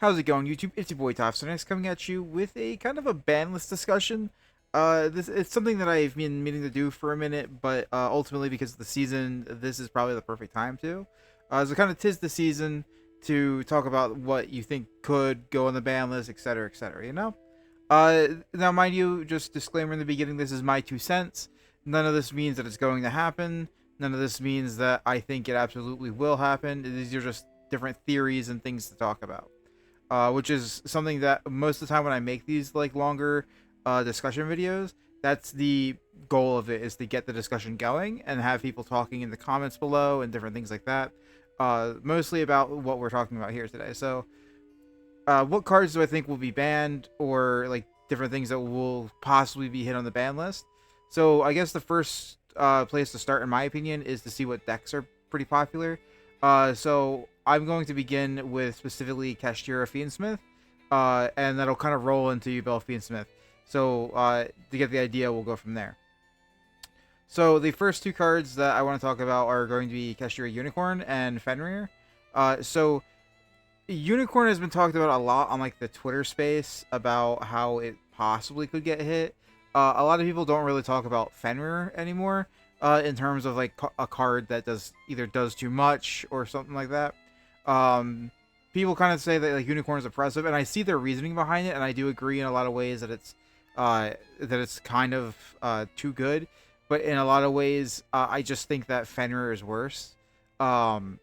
How's it going, YouTube? It's your boy Topsonex coming at you with a kind of a ban list discussion. This it's something that I've been meaning to do for a minute, but ultimately because of the season, this is probably the perfect time to. So kind of tis the season to talk about what you think could go on the ban list, etc., etc. You know. Now, mind you, just disclaimer in the beginning: this is my 2 cents. None of this means that it's going to happen. None of this means that I think it absolutely will happen. These are just different theories and things to talk about, which is something that most of the time when I make these like longer discussion videos, that's the goal of it, is to get the discussion going and have people talking in the comments below and different things like that. Mostly about what we're talking about here today. So, what cards do I think will be banned, or like different things that will possibly be hit on the ban list? So, I guess the first place to start, in my opinion, is to see what decks are pretty popular. So I'm going to begin with specifically Kashira Fiend Smith, and that'll kind of roll into Yubel Fiend Smith. So to get the idea, we'll go from there. So the first two cards that I want to talk about are going to be Kashira Unicorn and Fenrir. So Unicorn has been talked about a lot on like the Twitter space about how it possibly could get hit. A lot of people don't really talk about Fenrir anymore, in terms of like a card that does too much or something like that. Um, People kind of say that like Unicorn is oppressive, and I see their reasoning behind it, and I do agree in a lot of ways that it's kind of too good, but in a lot of ways, I just think that Fenrir is worse. And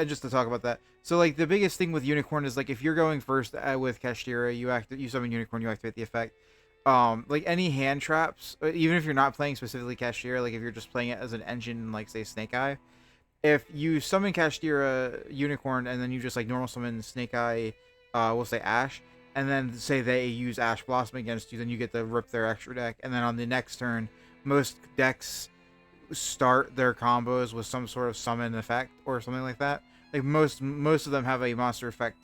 just to talk about that, so like the biggest thing with Unicorn is like if you're going first with Kashtira, you summon Unicorn, you activate the effect. Like any hand traps, even if you're not playing specifically Kashtira, like if you're just playing it as an engine, like say Snake Eye, if you summon Kashtira Unicorn and then you just like normal summon Snake Eye, we'll say Ash, and then say they use Ash Blossom against you, then you get to rip their extra deck, and then on the next turn, most decks start their combos with some sort of summon effect or something like that. Like most of them have a monster effect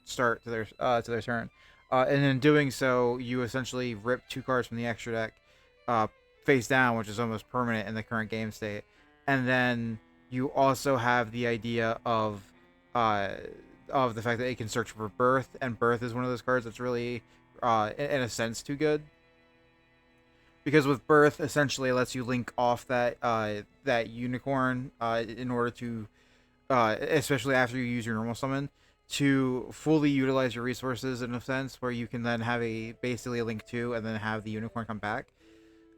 start to their turn, and in doing so, you essentially rip 2 cards from the extra deck, uh, face down, which is almost permanent in the current game state, and then you also have the idea uh, of the fact that it can search for Birth, and Birth is one of those cards that's really, in a sense, too good, because with Birth essentially it lets you link off that unicorn in order to, especially after you use your normal summon, to fully utilize your resources in a sense where you can then have a basically a link 2 and then have the unicorn come back,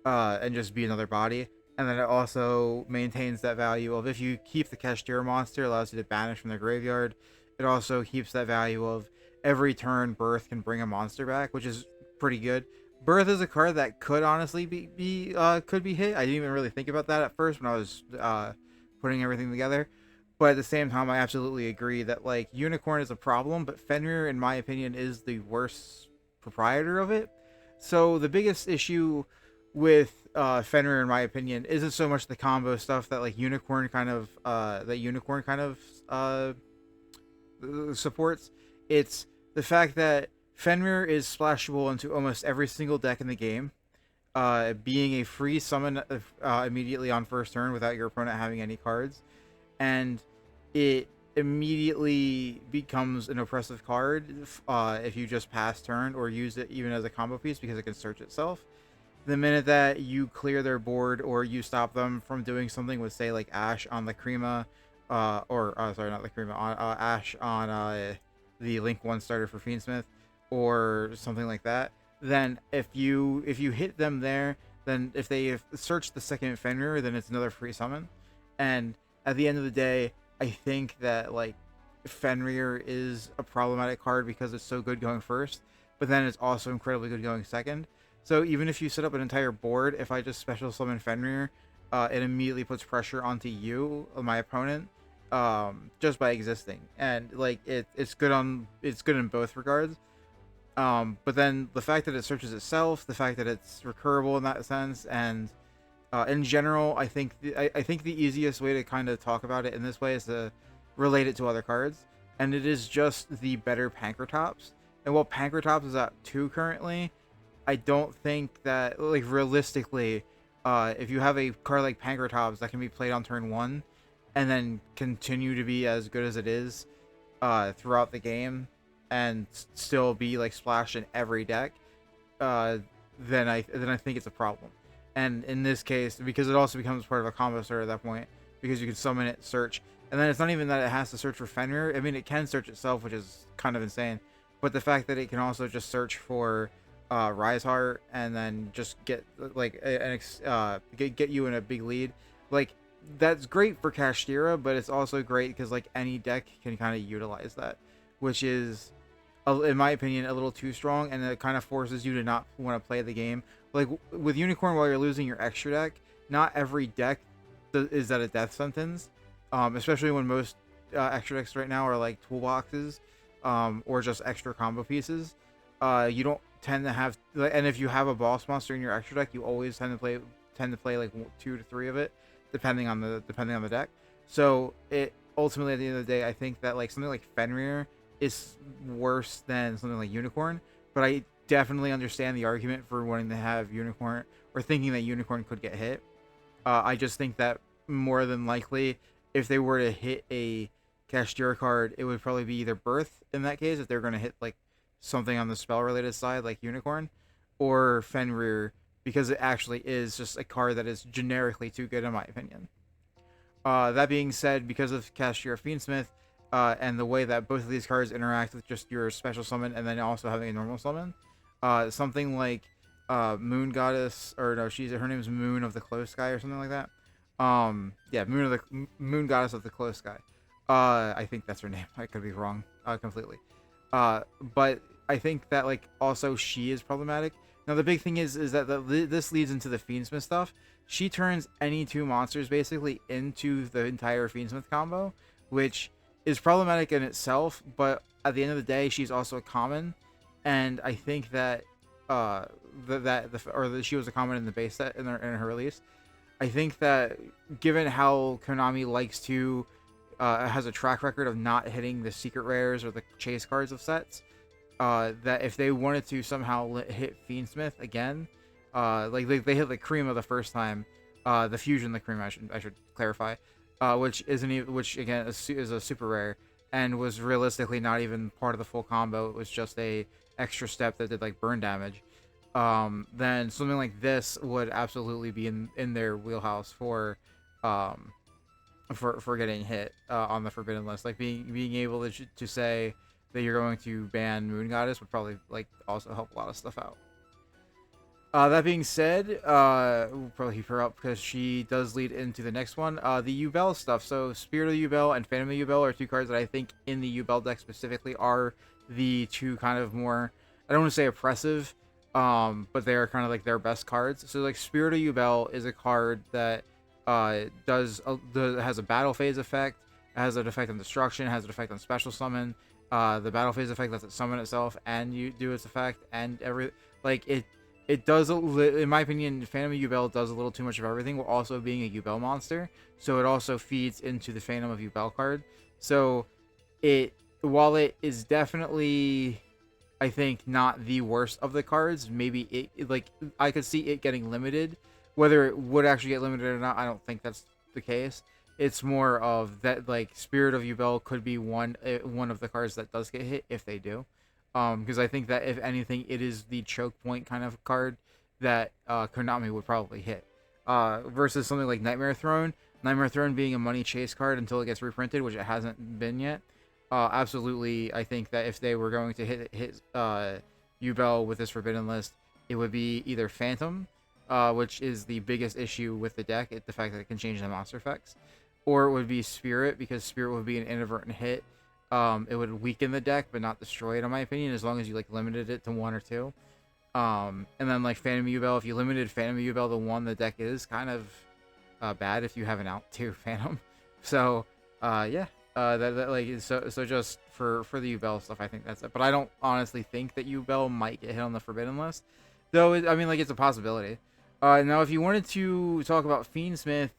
and just be another body. And then it also maintains that value of, if you keep the Kashtira monster, it allows you to banish from their graveyard. It also keeps that value of every turn Birth can bring a monster back, which is pretty good. Birth is a card that could honestly could be hit. I didn't even really think about that at first when I was putting everything together. But at the same time, I absolutely agree that like Unicorn is a problem, but Fenrir, in my opinion, is the worst proprietor of it. So the biggest issue with Fenrir, in my opinion, isn't so much the combo stuff that like Unicorn kind of supports. It's the fact that Fenrir is splashable into almost every single deck in the game, being a free summon immediately on first turn without your opponent having any cards, and it immediately becomes an oppressive card if you just pass turn or use it even as a combo piece, because it can search itself. The minute that you clear their board or you stop them from doing something with, say, like Ash on the Krima, sorry, not the Krima, on Ash on the Link 1 starter for Fiend Smith, or something like that, then if you hit them there, then if they search the second Fenrir, then it's another free summon. And at the end of the day, I think that like Fenrir is a problematic card because it's so good going first, but then it's also incredibly good going second. So even if you set up an entire board, if I just special summon Fenrir, it immediately puts pressure onto you, my opponent, just by existing. And like it's good in both regards. But then the fact that it searches itself, the fact that it's recurable in that sense, and in general, I think the easiest way to kind of talk about it in this way is to relate it to other cards, and it is just the better Pankratops. And while Pankratops is at 2 currently, I don't think that, like, realistically, if you have a card like Pankratops that can be played on turn 1 and then continue to be as good as it is throughout the game, and still be like splashed in every deck, uh, then I think it's a problem. And in this case, because it also becomes part of a combo start at that point, because you can summon it, search, and then it's not even that it has to search for Fenrir. I mean, it can search itself, which is kind of insane. But the fact that it can also just search for Rise Heart and then just get like get you in a big lead, like that's great for Kashira, but it's also great because like any deck can kind of utilize that, which is in my opinion, a little too strong, and it kind of forces you to not want to play the game. Like with Unicorn, while you're losing your extra deck, not every deck is at a death sentence, especially when most extra decks right now are like toolboxes, or just extra combo pieces. You don't tend to have, and if you have a boss monster in your extra deck, you always tend to play like 2 to 3 of it, depending on the deck. So it ultimately at the end of the day, I think that like something like Fenrir is worse than something like Unicorn, but I definitely understand the argument for wanting to have Unicorn or thinking that Unicorn could get hit. I just think that more than likely, if they were to hit a Kashira card, it would probably be either Birth in that case, if they're going to hit like something on the spell related side like Unicorn, or Fenrir, because it actually is just a card that is generically too good in my opinion. That being said, because of Kashira Fiend Smith, and the way that both of these cards interact with just your special summon and then also having a normal summon, something like Moon Goddess, or no, her name's Moon of the Close Sky or something like that. Yeah, Moon Goddess of the Close Sky. I think that's her name. I could be wrong completely. But I think that like also she is problematic. Now the big thing is that this leads into the Fiendsmith stuff. She turns any 2 monsters basically into the entire Fiendsmith combo, which is problematic in itself. But at the end of the day, she's also a common, and I think that she was a common in the base set in her release. I think that given how Konami likes to has a track record of not hitting the secret rares or the chase cards of sets, that if they wanted to somehow hit Fiendsmith again, like they hit the Cream of the first time, the Fusion the Cream I should clarify, which again is a super rare and was realistically not even part of the full combo. It was just a extra step that did like burn damage. Then something like this would absolutely be in their wheelhouse for getting hit on the forbidden list. Like being able to say that you're going to ban Moon Goddess would probably like also help a lot of stuff out. That being said, we'll probably keep her up because she does lead into the next one. The Yubel stuff. So Spirit of Yubel and Phantom of Yubel are 2 cards that I think in the Yubel deck specifically are the 2 kind of more, I don't want to say oppressive, but they are kind of like their best cards. So like Spirit of Yubel is a card that has a battle phase effect, has an effect on destruction, has an effect on special summon. The battle phase effect lets it summon itself and you do its effect, and it does, in my opinion, Phantom of Yubel does a little too much of everything while also being a Yubel monster. So it also feeds into the Phantom of Yubel card. So while it is definitely, I think, not the worst of the cards, maybe I could see it getting limited. Whether it would actually get limited or not, I don't think that's the case. It's more of that, like, Spirit of Yubel could be one of the cards that does get hit if they do. Because I think that if anything, it is the choke point kind of card that Konami would probably hit. Versus something like Nightmare Throne. Nightmare Throne being a money chase card until it gets reprinted, which it hasn't been yet. Absolutely, I think that if they were going to hit Yubel with this Forbidden list, it would be either Phantom, which is the biggest issue with the deck, the fact that it can change the monster effects, or it would be Spirit, because Spirit would be an inadvertent hit. It would weaken the deck, but not destroy it, in my opinion, as long as you like limited it to 1 or 2. And then like Phantom Yubel, if you limited Phantom Yubel to 1, the deck is kind of bad if you have an out 2 Phantom. So yeah, so just for the Yubel stuff, I think that's it. But I don't honestly think that Yubel might get hit on the Forbidden list, though. I mean, like, it's a possibility. Now, if you wanted to talk about Fiend Smith,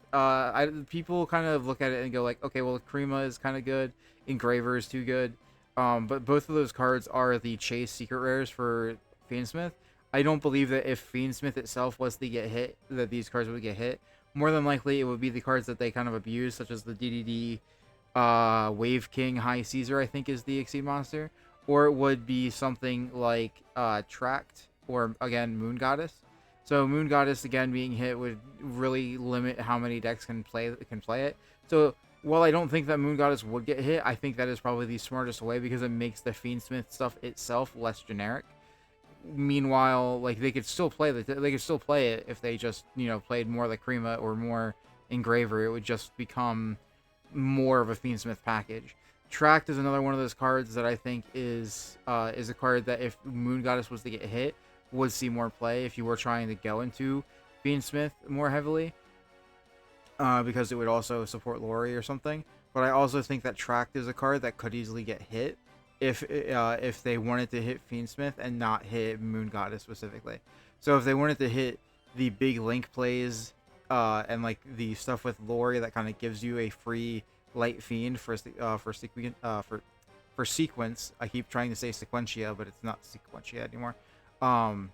people kind of look at it and go like, okay, well, Krima is kind of good, Engraver is too good, but both of those cards are the chase secret rares for Fiend Smith. I don't believe that if Fiend Smith itself was to get hit, that these cards would get hit. More than likely, it would be the cards that they kind of abuse, such as the DDD, Wave King, High Caesar, I think is the Exceed monster, or it would be something like Tract, or again Moon Goddess. So Moon Goddess again being hit would really limit how many decks can play it. So while I don't think that Moon Goddess would get hit, I think that is probably the smartest way because it makes the Fiend Smith stuff itself less generic. Meanwhile, like they could still play it if they just played more like Krima or more Engraver. It would just become more of a Fiend Smith package. Tract is another one of those cards that I think is a card that if Moon Goddess was to get hit, would see more play if you were trying to go into Fiend Smith more heavily, because it would also support Lori or something. But I also think that Tract is a card that could easily get hit if they wanted to hit Fiend Smith and not hit Moon Goddess specifically. So if they wanted to hit the big Link plays and like the stuff with Lori that kind of gives you a free light fiend for sequence. I keep trying to say sequentia, but it's not sequentia anymore. Um,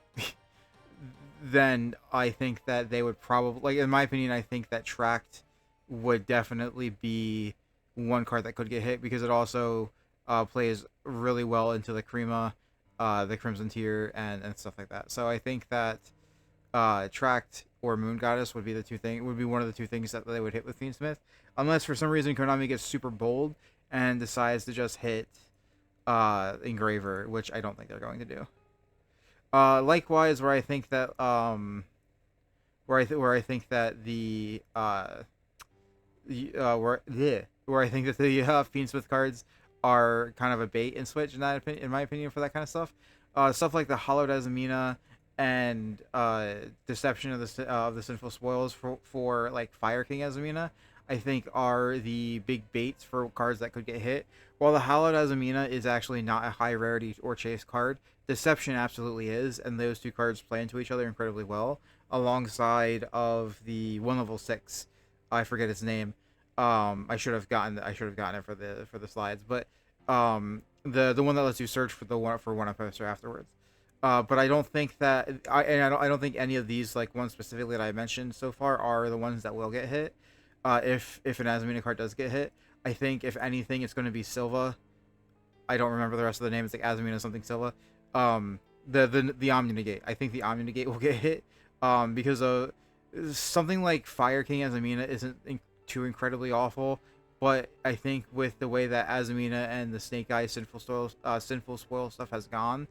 then I think that they would probably, like, in my opinion, I think that Tract would definitely be one card that could get hit because it also plays really well into the Krima, the Crimson Tier, and stuff like that. So I think that Tract or Moon Goddess would be one of the two things that they would hit with Fiend Smith, unless for some reason Konami gets super bold and decides to just hit Engraver, which I don't think they're going to do. Likewise, where I think that where I think that the where I think that the Fiend Smith cards are kind of a bait and switch in my opinion for that kind of stuff. Stuff like the Hollowed Azamina and Deception of the Sinful Spoils for like Fire King Azamina, I think are the big baits for cards that could get hit. While the Hallowed Azamina is actually not a high rarity or chase card, Deception absolutely is, and those two cards play into each other incredibly well, alongside of the 1 level 6. I forget its name. I should have gotten it for the slides, but the one that lets you search for one poster afterwards. But I don't think that I don't think any of these, like one specifically that I mentioned so far, are the ones that will get hit. If an Azamina card does get hit, I think if anything, it's going to be Silva. I don't remember the rest of the name. It's like Azamina something Silva. The Omni Negate. I think the Omni Negate will get hit. Because of something like Fire King Azamina isn't too incredibly awful, but I think with the way that Azamina and the Snake Eye Sinful Spoil stuff has gone,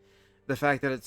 the fact that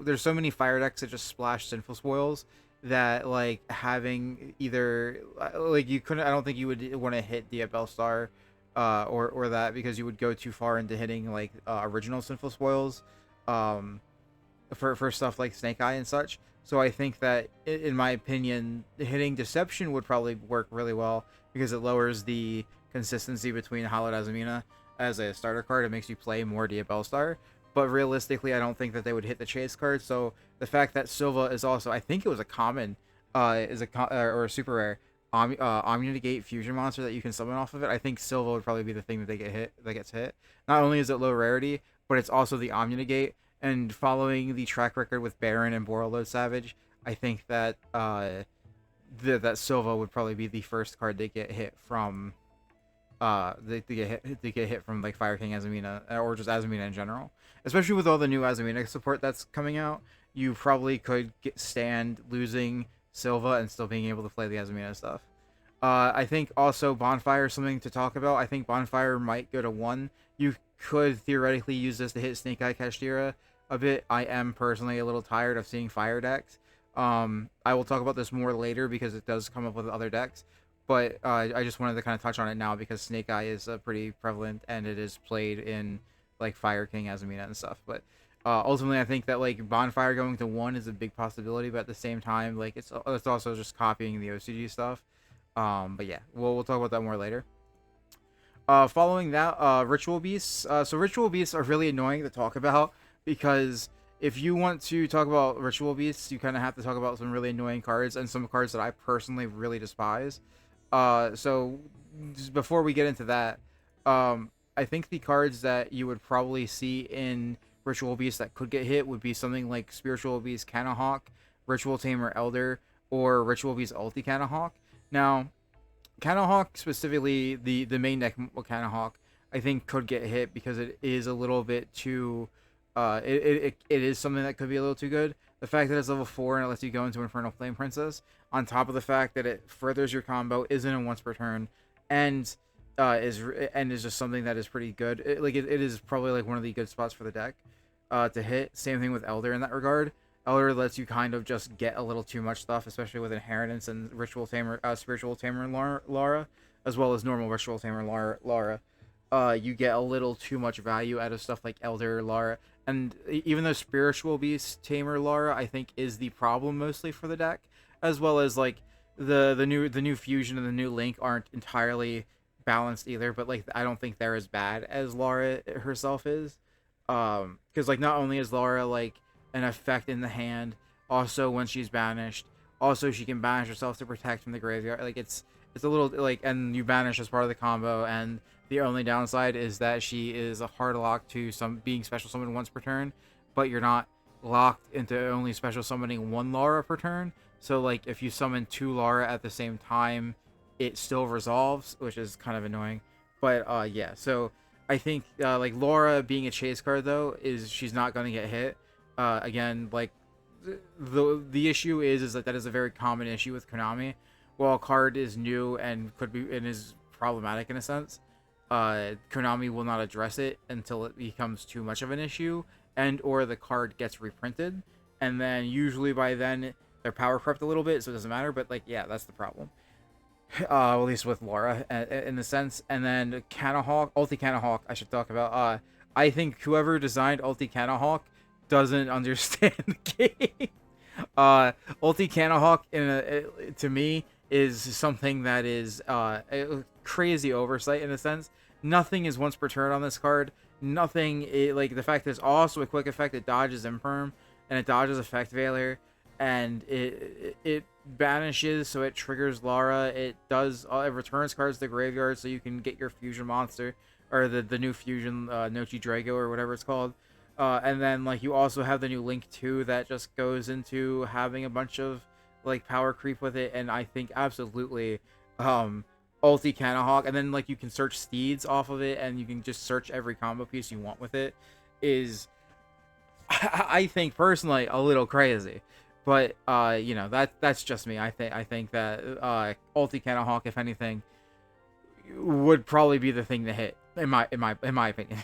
there's so many fire decks that just splash Sinful Spoils that like having either like you couldn't I don't think you would want to hit Diabell Star or that, because you would go too far into hitting like original Sinful Spoils for stuff like Snake Eye and such. So I think that in my opinion hitting Deception would probably work really well because it lowers the consistency between Hallowed Azamina as a starter card. It makes you play more Diabell Star. But realistically, I don't think that they would hit the chase card. So the fact that Silva is also, I think it was a common, or a super rare Omni Negate fusion monster that you can summon off of it. I think Silva would probably be the thing that gets hit. Not only is it low rarity, but it's also the Omni Negate. And following the track record with Baron and Borreload Savage, I think that that Silva would probably be the first card to get hit from they get hit from like Fire King Azamina or just Azamina in general. Especially with all the new Azamina support that's coming out, you probably could stand losing Silva and still being able to play the Azamina stuff. I think also Bonfire is something to talk about. I think Bonfire might go to 1. You could theoretically use this to hit Snake Eye Kashtira a bit. I am personally a little tired of seeing fire decks. I will talk about this more later because it does come up with other decks. But I just wanted to kind of touch on it now because Snake Eye is pretty prevalent and it is played in like Fire King Azamina and stuff. But ultimately, I think that like Bonfire going to 1 is a big possibility, but at the same time, like it's also just copying the OCG stuff. But yeah, we'll talk about that more later. Following that, Ritual Beasts. So Ritual Beasts are really annoying to talk about because if you want to talk about Ritual Beasts, you kind of have to talk about some really annoying cards and some cards that I personally really despise. So before we get into that, I think the cards that you would probably see in Ritual Beast that could get hit would be something like Spiritual Beast Canahawk, Ritual Tamer Elder, or Ritual Beast Ulti Canahawk. Now, Canahawk specifically, the main deck Canahawk, I think could get hit because it is a little bit too. It is something that could be a little too good. The fact that it's level 4 and it lets you go into Infernal Flame Princess, on top of the fact that it furthers your combo, isn't a once per turn, and is just something that is pretty good. It is probably like one of the good spots for the deck to hit. Same thing with Elder in that regard. Elder lets you kind of just get a little too much stuff, especially with Inheritance and Ritual Tamer, Spiritual Tamer Lara, as well as normal Ritual Tamer Lara. You get a little too much value out of stuff like Elder Lara, and even though Spiritual Beast Tamer Lara, I think, is the problem mostly for the deck, as well as like the new fusion and the new Link aren't entirely balanced either, but like I don't think they're as bad as Lara herself is, because like not only is Lara like an effect in the hand, also when she's banished, also she can banish herself to protect from the graveyard. Like it's a little like, and you banish as part of the combo, and the only downside is that she is a hard lock to some being special summoned once per turn, but you're not locked into only special summoning one Lara per turn. So like if you summon 2 Lara at the same time, it still resolves, which is kind of annoying. But yeah, so I think like Lara being a chase card though, is she's not going to get hit. Again, like the issue is that is a very common issue with Konami. While a card is new and could be and is problematic in a sense, Konami will not address it until it becomes too much of an issue, and or the card gets reprinted, and then usually by then they're power crept a little bit, so it doesn't matter. But like, yeah, that's the problem. At least with Laura, in the sense. And then Canahawk, Ulti Canahawk, I should talk about. I think whoever designed Ulti Canahawk doesn't understand the game. Ulti Canahawk, to me, is something that is a crazy oversight in a sense. Nothing is once per turn on this card. Nothing, like the fact that it's also a quick effect. It dodges Imperm, and it dodges Effect Veiler, and it banishes, so it triggers Lara. It does it returns cards to the graveyard, so you can get your fusion monster, or the new fusion Nochi Drago or whatever it's called. And then like you also have the new Link 2 that just goes into having a bunch of like power creep with it, and I think absolutely Ulti Canahawk, and then like you can search steeds off of it, and you can just search every combo piece you want with it, is I think personally a little crazy. But you know, that's just me. I think that Ulti Canahawk, if anything, would probably be the thing to hit in my opinion.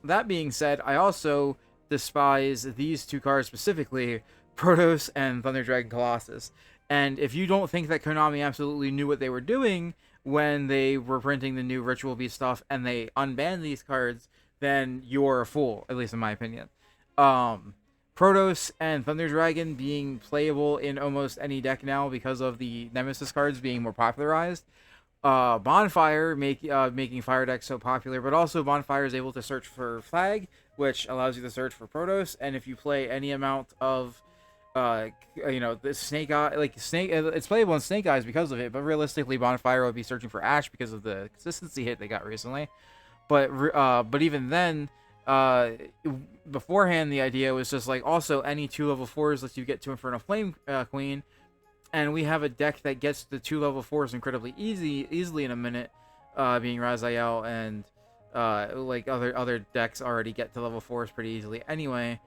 That being said, I also despise these 2 cards specifically, Protoss and Thunder Dragon Colossus. And if you don't think that Konami absolutely knew what they were doing when they were printing the new Ritual Beast stuff and they unbanned these cards, then you're a fool, at least in my opinion. Protoss and Thunder Dragon being playable in almost any deck now because of the Nemesis cards being more popularized. Bonfire making fire decks so popular, but also Bonfire is able to search for Flag, which allows you to search for Protoss, and if you play any amount of the Snake Eye, like Snake, it's playable in Snake Eyes because of it, but realistically Bonfire would be searching for Ash because of the consistency hit they got recently. But even then, beforehand the idea was just like also any 2 level 4s lets you get to Infernal Flame Queen. And we have a deck that gets the 2 level 4s incredibly easily in a minute, being Raziel, and like other decks already get to level 4s pretty easily anyway.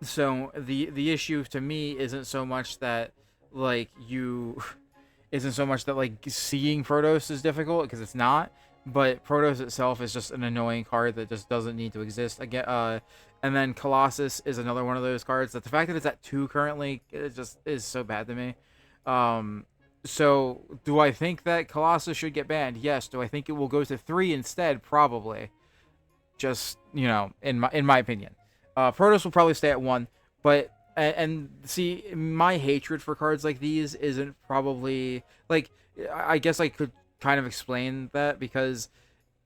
So the issue to me isn't so much that like seeing Protoss is difficult, because it's not. But Protoss itself is just an annoying card that just doesn't need to exist again. And then Colossus is another one of those cards that the fact that it's at 2 currently, it just is so bad to me. So do I think that Colossus should get banned? Yes. Do I think it will go to 3 instead? Probably. Just, you know, in my opinion. Protoss will probably stay at 1, but and see, my hatred for cards like these isn't probably like, I guess I could kind of explain that, because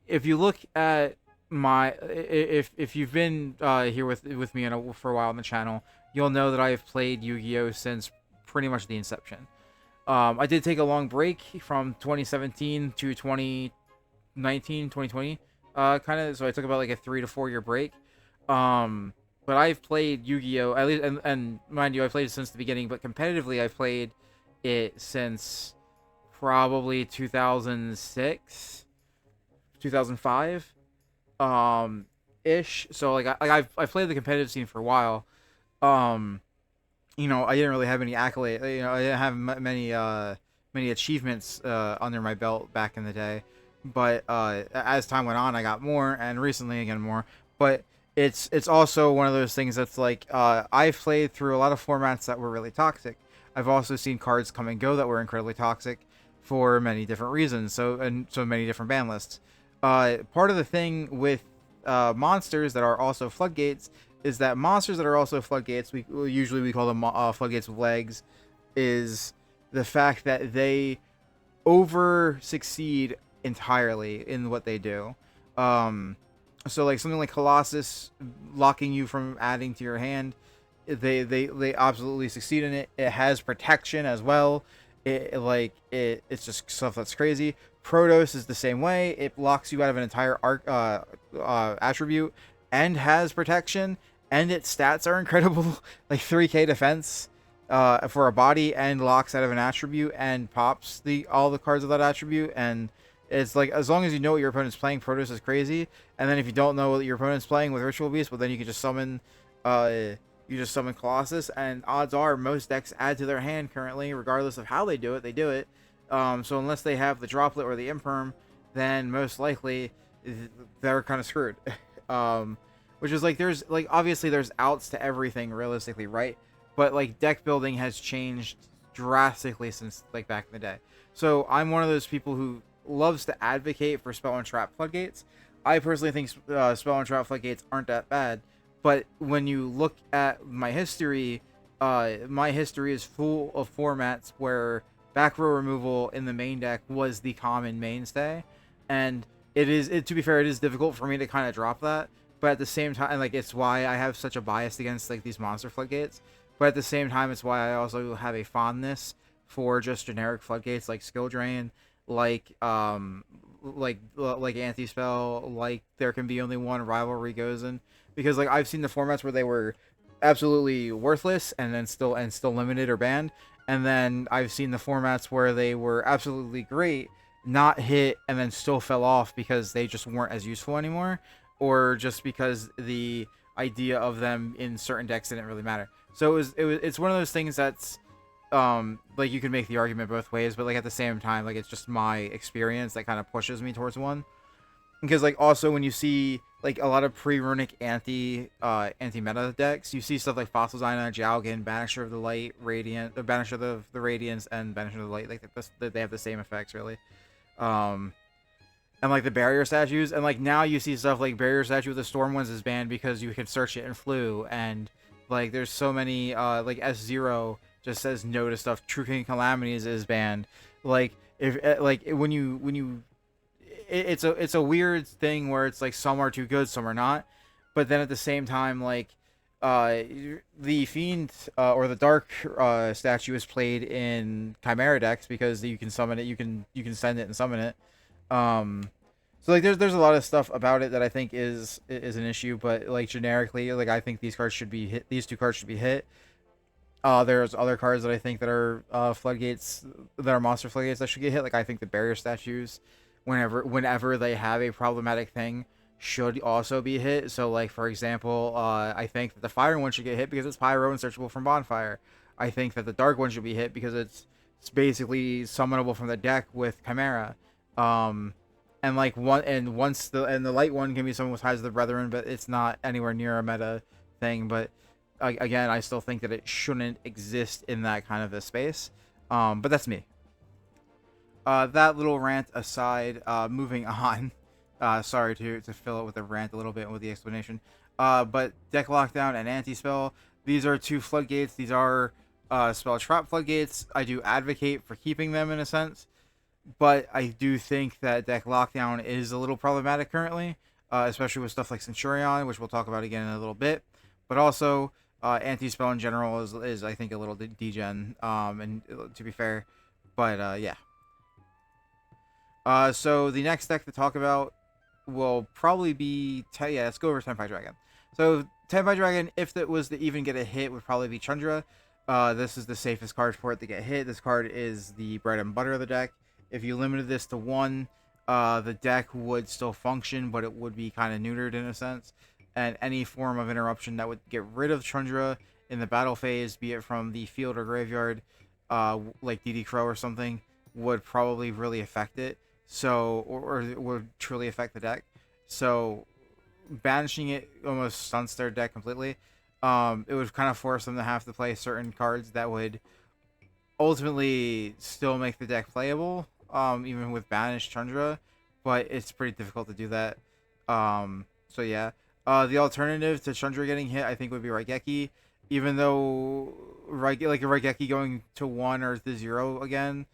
if you look at if you've been here with me for a while on the channel, you'll know that I have played Yu-Gi-Oh since pretty much the inception. I did take a long break from 2017 to 2019, 2020, kind of. So I took about like a 3 to 4 year break. But I've played Yu-Gi-Oh, at least, and mind you, I played it since the beginning. But competitively, I've played it since probably 2006, 2005 ish. So like I've played the competitive scene for a while. Um, I didn't really have any accolades. I didn't have many achievements under my belt back in the day. But as time went on, I got more, and recently again more. But it's also one of those things that's like I've played through a lot of formats that were really toxic. I've also seen cards come and go that were incredibly toxic for many different reasons. So many different ban lists. Part of the thing with monsters that are also floodgates is that monsters that are also floodgates, we usually call them floodgates with legs, is the fact that they over succeed entirely in what they do. So like something like Colossus locking you from adding to your hand, they absolutely succeed in it. It has protection as well. It's just stuff that's crazy. Protos is the same way. It locks you out of an entire attribute and has protection, and its stats are incredible, like 3k defense for a body, and locks out of an attribute and pops all the cards of that attribute. And it's like, as long as you know what your opponent's playing, Protos is crazy. And then if you don't know what your opponent's playing with Ritual Beast, well, then you can just summon Colossus, and odds are most decks add to their hand currently, regardless of how they do it. They do it. So unless they have the droplet or the imperm, then most likely they're kind of screwed. Which is like, there's like, obviously there's outs to everything realistically, right? But like deck building has changed drastically since like back in the day. So I'm one of those people who loves to advocate for Spell and Trap Floodgates. I personally think Spell and Trap Floodgates aren't that bad. But when you look at my history is full of formats where back row removal in the main deck was the common mainstay. And to be fair, it is difficult for me to kind of drop that. But at the same time, like, it's why I have such a bias against like these monster floodgates. But at the same time, it's why I also have a fondness for just generic floodgates like Skill Drain, like Anti-Spell, like There Can Be Only One, Rivalry Gozen. Because like I've seen the formats where they were absolutely worthless and still limited or banned, and then I've seen the formats where they were absolutely great, not hit, and then still fell off because they just weren't as useful anymore, or just because the idea of them in certain decks didn't really matter. So it's one of those things that's like you can make the argument both ways, but like at the same time, like it's just my experience that kind of pushes me towards one. Because like also when you see like a lot of pre-runic anti-meta decks, you see stuff like Fossil Zyna, Jowgen, Banisher of the Light, Radiant, Banisher of the Radiance, and Banisher of the Light. Like they have the same effects really. And like the barrier statues, and like now you see stuff like barrier statue with the Storm ones is banned because you can search it in Flu, and like there's so many like S0 just says no to stuff. True King Calamities is banned. Like if like when you it's a weird thing where it's like some are too good, some are not. But then at the same time, like the Fiend or the Dark statue is played in Chimera decks because you can summon it, you can send it and summon it. So like there's a lot of stuff about it that I think is an issue, but like generically, like I think these cards should be hit. These two cards should be hit. There's other cards that I think that are floodgates, that are monster floodgates that should get hit. Like I think the barrier statues, whenever they have a problematic thing, should also be hit. So like for example, I think that the fire one should get hit because it's pyro and searchable from bonfire. I think that the dark one should be hit because it's basically summonable from the deck with Chimera. And like the light one can be summoned with Ties of the Brethren, but it's not anywhere near a meta thing. But again, I still think that it shouldn't exist in that kind of a space. But that's me. That little rant aside, moving on. Sorry to fill it with a rant a little bit with the explanation. But Deck Lockdown and Anti-Spell, these are two floodgates. These are spell trap floodgates. I do advocate for keeping them in a sense, but I do think that Deck Lockdown is a little problematic currently, especially with stuff like Centurion, which we'll talk about again in a little bit. But also, Anti-Spell in general is I think a little degen, and to be fair. But yeah. So the next deck to talk about will probably be let's go over Tenpai Dragon. So Tenpai Dragon, if it was to even get a hit, would probably be Chundra. This is the safest card for it to get hit. This card is the bread and butter of the deck. If you limited this to one, the deck would still function, but it would be kind of neutered in a sense. And any form of interruption that would get rid of Tundra in the battle phase, be it from the field or graveyard, like DD Crow or something, would probably really affect it. So, or it would truly affect the deck. So, banishing it almost stunts their deck completely. It would kind of force them to have to play certain cards that would ultimately still make the deck playable, even with banished Tundra, but it's pretty difficult to do that. So yeah, the alternative to Tundra getting hit, I think, would be Raigeki, even though like a Raigeki going to 1 or to 0 again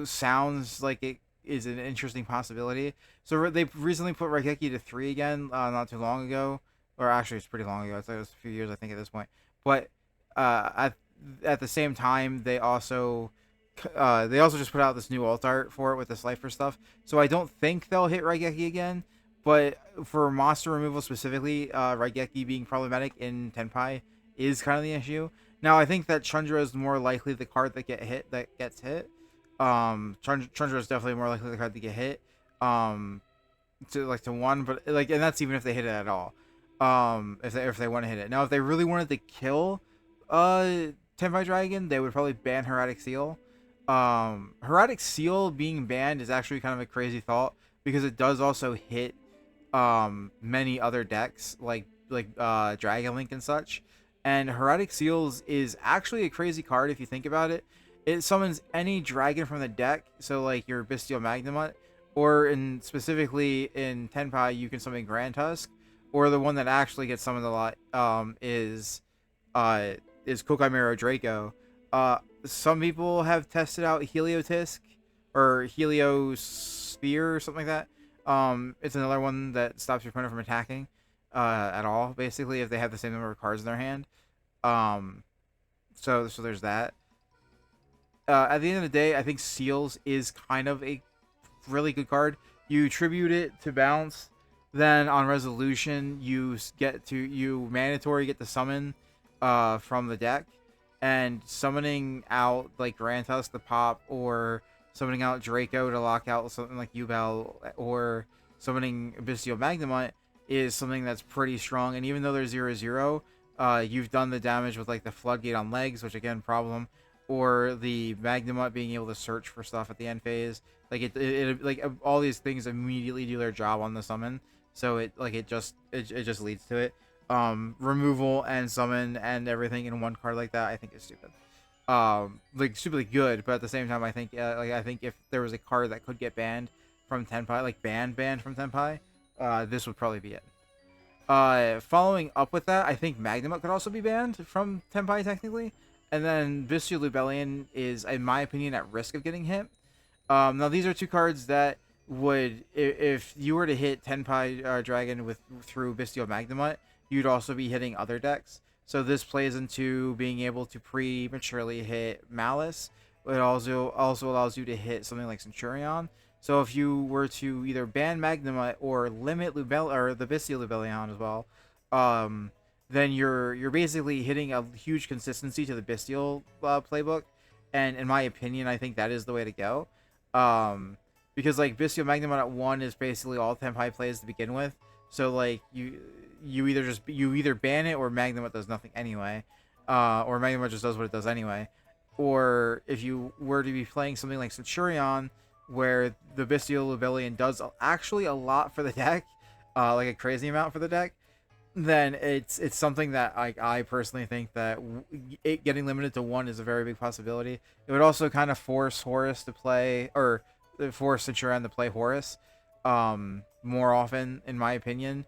sounds like it is an interesting possibility. So they recently put Raigeki to 3 again, not too long ago, or actually it's pretty long ago. It's like it was a few years, I think, at this point. But at the same time, they also just put out this new alt art for it with the Slifer stuff. So I don't think they'll hit Raigeki again. But for monster removal specifically, Raigeki being problematic in Tenpai is kind of the issue. Now I think that Chandra is more likely the card that gets hit. Chandra is definitely more likely the card to get hit. To 1, but like, and that's even if they hit it at all. If they want to hit it. Now, if they really wanted to kill Tenpai Dragon, they would probably ban Hermetic Seal. Hermetic Seal being banned is actually kind of a crazy thought because it does also hit many other decks like Dragon Link and such. And Hermetic Seals is actually a crazy card if you think about it. It summons any dragon from the deck, so like your Bystial Magnamut, or specifically in Tenpai, you can summon Grand Tusk, or the one that actually gets summoned a lot is Kokai Draco. Some people have tested out Heliotisk or Heliosphere or something like that. It's another one that stops your opponent from attacking at all, basically, if they have the same number of cards in their hand. So there's that. At the end of the day, I think Seals is kind of a really good card. You tribute it to bounce, then on resolution you mandatory get to summon from the deck, and summoning out like Grand Tusk to pop, or summoning out Draco to lock out something like Yubel, or summoning Bystial Magnamut is something that's pretty strong. And even though they're 0/0, you've done the damage with like the Floodgate on legs, which again, problem, or the Magnamut being able to search for stuff at the end phase. Like it like all these things immediately do their job on the summon. So it just leads to it. Removal and summon and everything in one card like that, I think is stupid. Like stupidly good, but at the same time, I think I think if there was a card that could get banned from Tenpai, like banned from Tenpai, this would probably be it. Following up with that, I think Magnamut could also be banned from Tenpai technically, and then Bystial Lubellion is, in my opinion, at risk of getting hit. Now these are two cards that would, if you were to hit Tenpai Dragon through Bystial Magnamut, you'd also be hitting other decks. So this plays into being able to prematurely hit Malice. It also allows you to hit something like Centurion. So if you were to either ban Magnamut or limit or the Bystial Lubellion as well, then you're basically hitting a huge consistency to the Bystial playbook. And in my opinion, I think that is the way to go. Because like Bystial Magnamut at 1 is basically all Tenpai plays to begin with. So like you either ban it or Magnamut does nothing anyway, or Magnamut just does what it does anyway. Or if you were to be playing something like Centurion, where the Bystial Lubellion does actually a lot for the deck, like a crazy amount for the deck, then it's something that I personally think that it getting limited to 1 is a very big possibility. It would also kind of force Horus to play, or force Centurion to play Horus more often, in my opinion.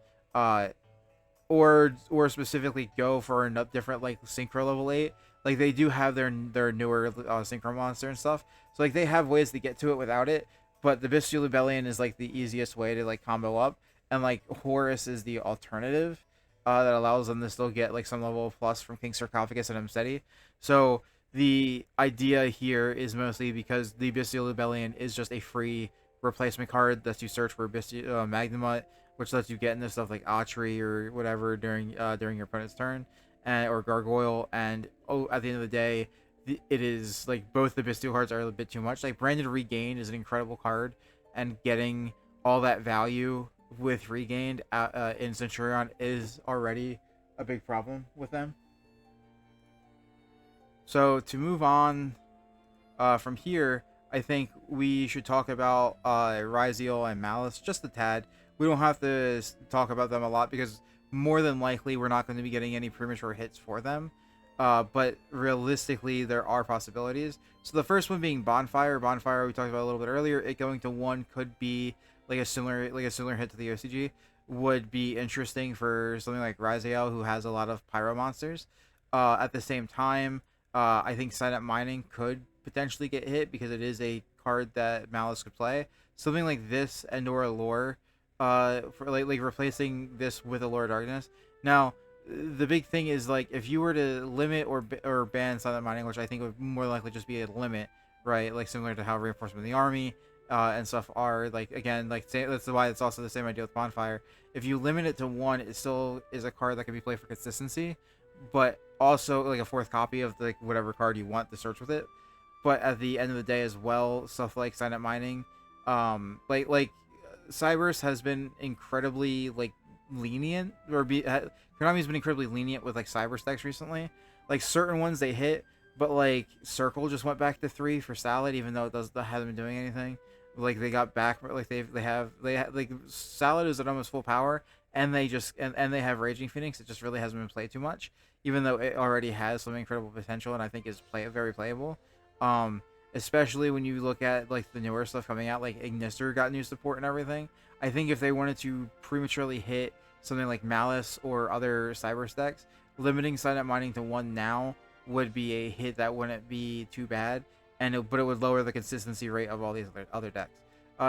Or specifically go for a different like Synchro level 8. Like they do have their newer Synchro monster and stuff. So like they have ways to get to it without it. But the Bystial Lubellion is like the easiest way to like combo up. And like Horus is the alternative that allows them to still get like some level of plus from King Sarcophagus and Msteady. So the idea here is mostly because the Bystial Lubellion is just a free replacement card that you search for Bystial Magnamut, which lets you get into stuff like Autry or whatever during your opponent's turn, or Gargoyle. And at the end of the day, it is like both the Bystial cards are a bit too much. Like Branded Regain is an incredible card, and getting all that value with regained in Centurion is already a big problem with them. So to move on from here, I think we should talk about Ryel and Malice just a tad. We don't have to talk about them a lot because more than likely we're not going to be getting any premature hits for them. But realistically, there are possibilities. So the first one being Bonfire. Bonfire we talked about a little bit earlier. It going to 1 could be like a similar hit to the OCG. Would be interesting for something like Ryel, who has a lot of pyro monsters. At the same time, I think Silent Mining could potentially get hit because it is a card that Malice could play. Something like this and/or Allure, for like replacing this with Allure Darkness. Now, the big thing is like if you were to limit or ban Silent Mining, which I think would more likely just be a limit, right? Like similar to how Reinforcement of the Army and stuff are, like again, like that's why it's also the same idea with Bonfire. If you limit it to 1, it still is a card that can be played for consistency, but also like a 4th copy of like whatever card you want to search with it. But at the end of the day as well, stuff like Silent Mining, like Cybers has been incredibly like lenient, or Konami's been incredibly lenient with like cyber stacks recently. Like certain ones they hit, but like Circle just went back to 3 for Salad, even though that hasn't been doing anything. Like they got back, like they have like Salad is at almost full power, and they just and they have Raging Phoenix. It just really hasn't been played too much, even though it already has some incredible potential, and I think is very playable. Especially when you look at like the newer stuff coming out, like Ignister got new support and everything. I think if they wanted to prematurely hit something like Malice or other cyber stacks, limiting Silent Mining to 1 now would be a hit that wouldn't be too bad, but it would lower the consistency rate of all these other decks.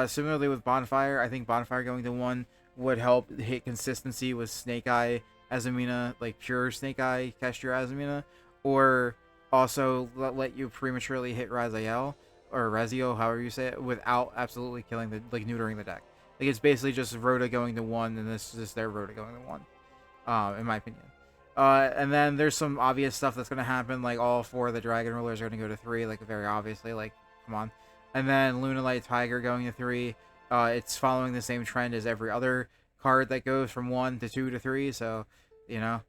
Similarly with Bonfire, I think Bonfire going to 1 would help hit consistency with Snake Eye Azumina, like pure Snake Eye Kashira Azumina, or also let you prematurely hit Raziel or Razio, however you say it, without absolutely killing neutering the deck. Like it's basically just Rhoda going to 1, and this is their Rhoda going to 1, in my opinion. And then there's some obvious stuff that's going to happen, like all 4 of the Dragon Rulers are going to go to 3, like very obviously, like come on. And then Lunalight Tiger going to 3. It's following the same trend as every other card that goes from 1 to 2 to 3. So, you know,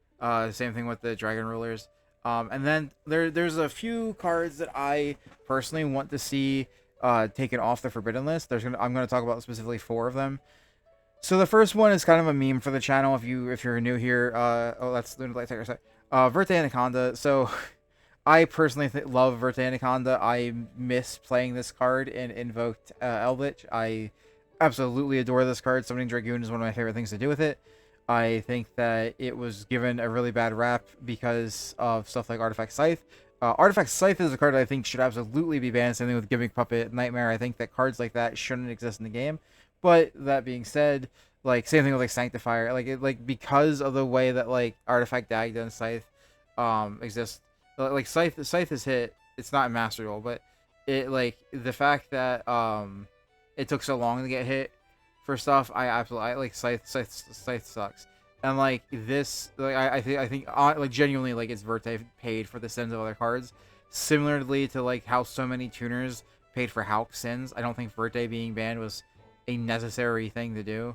same thing with the Dragon Rulers. And then there's a few cards that I personally want to see taken off the Forbidden list. I'm going to talk about specifically 4 of them. So the first one is kind of a meme for the channel if you're new here. Oh, that's Lunar Light Tiger. Sorry. Verte Anaconda. So I personally love Verte Anaconda. I miss playing this card in Invoked Eldritch. I absolutely adore this card. Summoning Dragoon is one of my favorite things to do with it. I think that it was given a really bad rap because of stuff like Artifact Scythe. Artifact Scythe is a card that I think should absolutely be banned. Same thing with Gimmick Puppet Nightmare. I think that cards like that shouldn't exist in the game. But that being said, like same thing with like Sanctifier. Like because of the way that like Artifact Dagda and Scythe exist. Like Scythe is hit. It's not Master Duel, but it like the fact that it took so long to get hit for stuff. I like Scythe sucks. And like this, like I think like genuinely like it's Verte paid for the sins of other cards, similarly to like how so many tuners paid for Hulk's sins. I don't think Verte being banned was a necessary thing to do,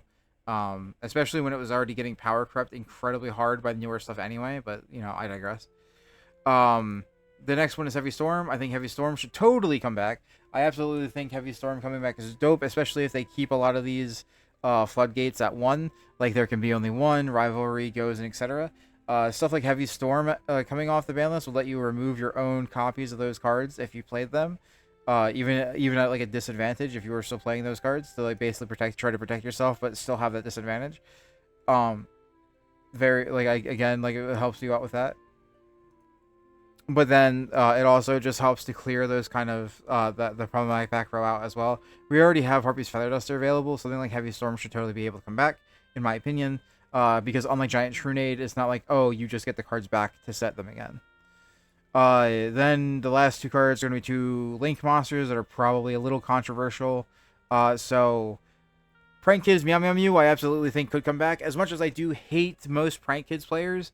especially when it was already getting power crept incredibly hard by the newer stuff anyway. But you know, I digress. The next one is Heavy Storm. I think Heavy Storm should totally come back. I absolutely think Heavy Storm coming back is dope, especially if they keep a lot of these floodgates at 1. Like there can be only 1, rivalry goes, and etc. Stuff like Heavy Storm coming off the ban list will let you remove your own copies of those cards if you played them, even at like a disadvantage if you were still playing those cards to like basically try to protect yourself, but still have that disadvantage. Very like again, like it helps you out with that. But then it also just helps to clear those kind of the problematic back row out as well. We already have Harpy's Feather Duster available. Something like Heavy Storm should totally be able to come back, in my opinion. Because unlike Giant Trunade, it's not like, oh, you just get the cards back to set them again. Then the last 2 cards are going to be 2 Link monsters that are probably a little controversial. So Prank Kids Meow Meow Mew I absolutely think could come back. As much as I do hate most Prank Kids players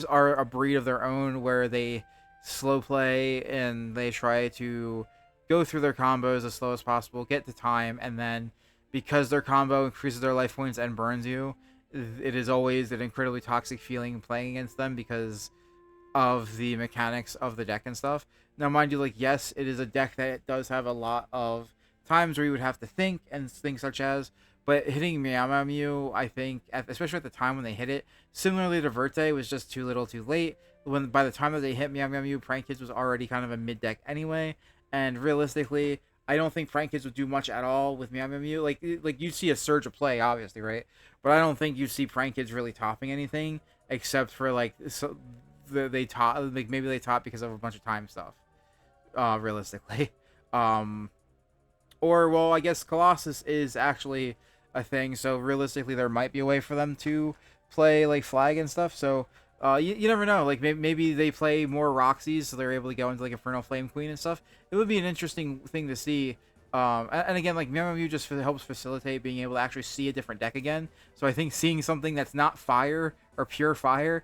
are a breed of their own where they slow play and they try to go through their combos as slow as possible, get to time, and then because their combo increases their life points and burns you. It is always an incredibly toxic feeling playing against them because of the mechanics of the deck and stuff. Now, mind you, like, yes, it is a deck that does have a lot of times where you would have to think and things such as, but hitting Meow Meow Mew, I think, especially at the time when they hit it, similarly to Verte, was just too little too late. When by the time that they hit Meow Meow Mew, Prank Kids was already kind of a mid deck anyway, and realistically, I don't think Prank Kids would do much at all with Meow Meow Mew. Like you'd see a surge of play, obviously, right? But I don't think you'd see Prank Kids really topping anything except for like they top, like maybe they top because of a bunch of time stuff. Realistically, or well, I guess Colossus is actually a thing, so realistically there might be a way for them to play like flag and stuff. So you never know. Like maybe they play more Roxy's, so they're able to go into like Infernal Flame Queen and stuff. It would be an interesting thing to see. And again, like Meow Meow Mew just helps facilitate being able to actually see a different deck again. So I think seeing something that's not fire or pure fire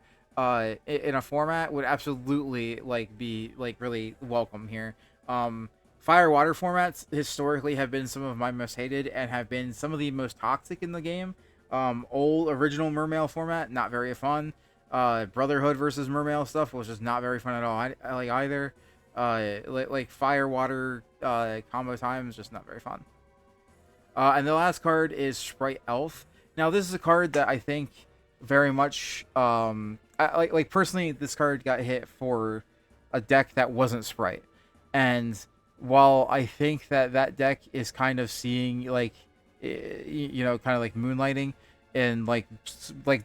in a format would absolutely like be like really welcome here. Fire water formats historically have been some of my most hated and have been some of the most toxic in the game. Old original Mermail format, not very fun. Brotherhood versus Mermail stuff was just not very fun at all. I like either. Like fire water combo time is just not very fun. And the last card is Sprite Elf. Now this is a card that I think very much like personally this card got hit for a deck that wasn't Sprite, and while I think that deck is kind of seeing like you know, kind of like moonlighting, and like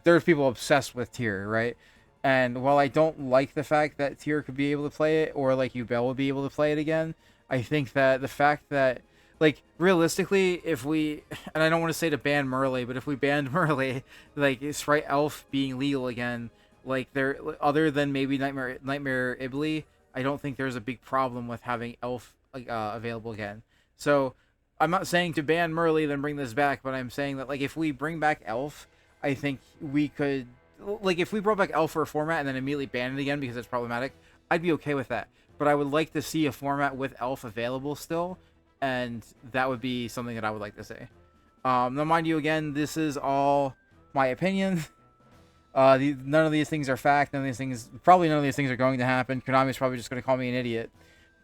there's people obsessed with Tyr, right? And while I don't like the fact that Tyr could be able to play it, or like Yubel will be able to play it again, I think that the fact that like realistically, if we, and I don't want to say to ban Merle, but if we banned Merle, like Sprite Elf being legal again, like there, other than maybe Nightmare Ibly, I don't think there's a big problem with having Elf available again. So I'm not saying to ban Merle then bring this back, but I'm saying that like if we bring back Elf, I think we could, like if we brought back Elf for a format and then immediately ban it again because it's problematic, I'd be okay with that. But I would like to see a format with Elf available still, and that would be something that I would like to see. Now, mind you, again, this is all my opinion. None of these things are fact. None of these things are going to happen. Konami's probably just going to call me an idiot.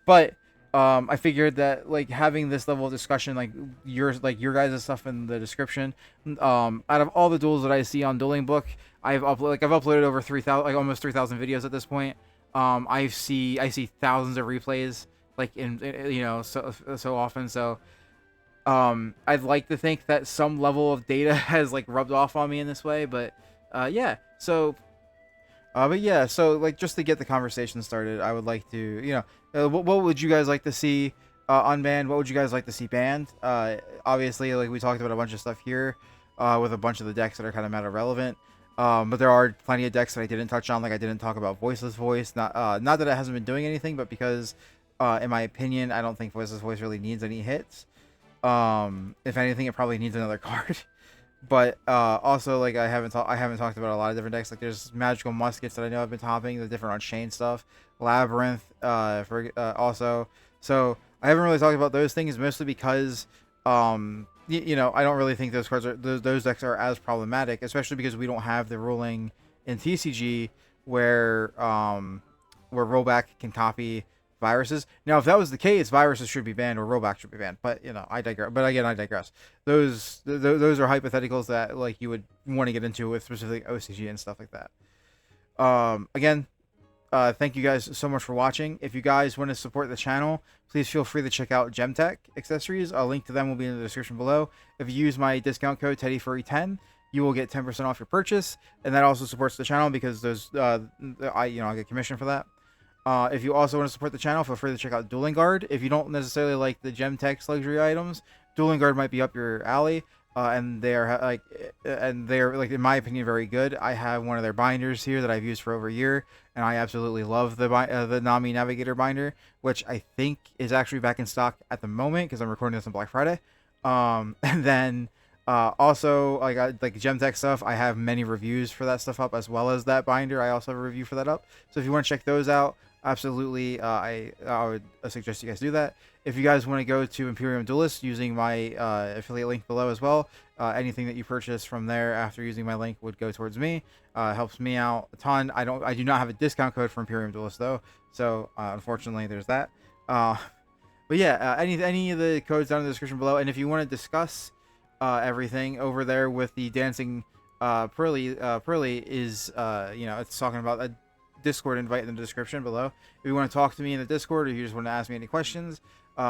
But I figured that like having this level of discussion, like your guys' stuff in the description, out of all the duels that I see on Dueling Book, I've uploaded over 3,000, like almost 3,000 videos at this point. I see thousands of replays, like in you know, so often. So I'd like to think that some level of data has like rubbed off on me in this way, but yeah. So but yeah, so like just to get the conversation started, I would like to, you know, what would you guys like to see unbanned? What would you guys like to see banned? Obviously, like we talked about a bunch of stuff here with a bunch of the decks that are kind of meta relevant. But there are plenty of decks that I didn't touch on, like I didn't talk about Voiceless Voice. Not that it hasn't been doing anything, but because in my opinion, I don't think Voiceless Voice really needs any hits. If anything, it probably needs another card. But also, like I haven't talked about a lot of different decks. Like there's Magical Muskets that I know I've been topping, the different Unchained stuff, Labyrinth, also. So I haven't really talked about those things, mostly because you know, I don't really think those cards are those decks are as problematic, especially because we don't have the ruling in TCG where rollback can copy viruses. Now, if that was the case, viruses should be banned or rollback should be banned. But you know, I digress. But again, I digress. Those are hypotheticals that like you would want to get into with specific OCG and stuff like that. Again, thank you guys so much for watching. If you guys want to support the channel, please feel free to check out Gemtech accessories. A link to them will be in the description below. If you use my discount code TeddyFurry10, you will get 10% off your purchase, and that also supports the channel because those I get commission for that. If you also want to support the channel, feel free to check out Dueling Guard. If you don't necessarily like the Gemtech luxury items, Dueling Guard might be up your alley. And they're like in my opinion very good. I have one of their binders here that I've used for over a year, and I absolutely love the Nami Navigator binder, which I think is actually back in stock at the moment because I'm recording this on Black Friday. And then also like Gemtech stuff, I have many reviews for that stuff up, as well as that binder. I also have a review for that up. So if you want to check those out, absolutely, I would suggest you guys do that. If you guys want to go to Imperium Duelist using my affiliate link below as well, anything that you purchase from there after using my link would go towards me. Helps me out a ton. I do not have a discount code for Imperium Duelist though, so unfortunately there's that. But yeah, any of the codes down in the description below, and if you want to discuss everything over there with the dancing Pearly is it's talking about a Discord invite in the description below. If you want to talk to me in the Discord, or you just want to ask me any questions,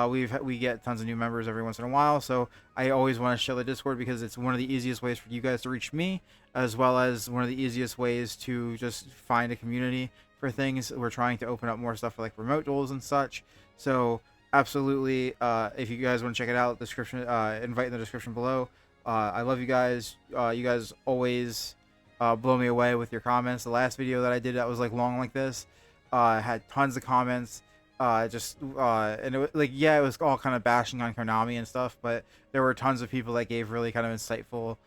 we get tons of new members every once in a while, so I always want to show the Discord because it's one of the easiest ways for you guys to reach me, as well as one of the easiest ways to just find a community for things. We're trying to open up more stuff for like remote duels and such, so absolutely, if you guys want to check it out, description invite in the description below. I love you guys. You guys always blow me away with your comments. The last video that I did that was like long like this had tons of comments. And it was like, yeah, it was all kind of bashing on Konami and stuff, but there were tons of people that gave really kind of insightful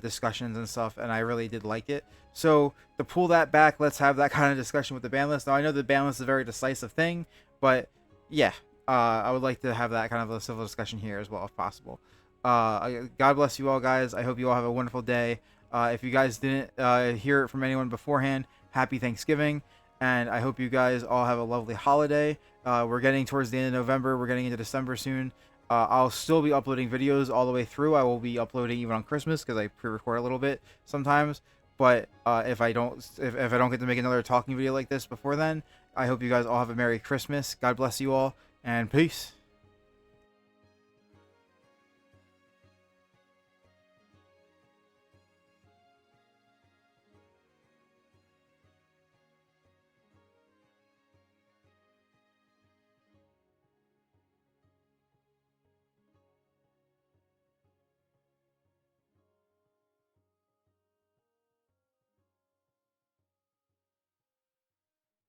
discussions and stuff, and I really did like it. So to pull that back, let's have that kind of discussion with the ban list. Now I know the ban list is a very decisive thing, but yeah, I would like to have that kind of a civil discussion here as well if possible. God bless you all, guys. I hope you all have a wonderful day. If you guys didn't hear it from anyone beforehand, happy Thanksgiving, and I hope you guys all have a lovely holiday. We're getting towards the end of November. We're getting into December soon. I'll still be uploading videos all the way through. I will be uploading even on Christmas because I pre-record a little bit sometimes. But if I don't get to make another talking video like this before then, I hope you guys all have a Merry Christmas. God bless you all, and peace.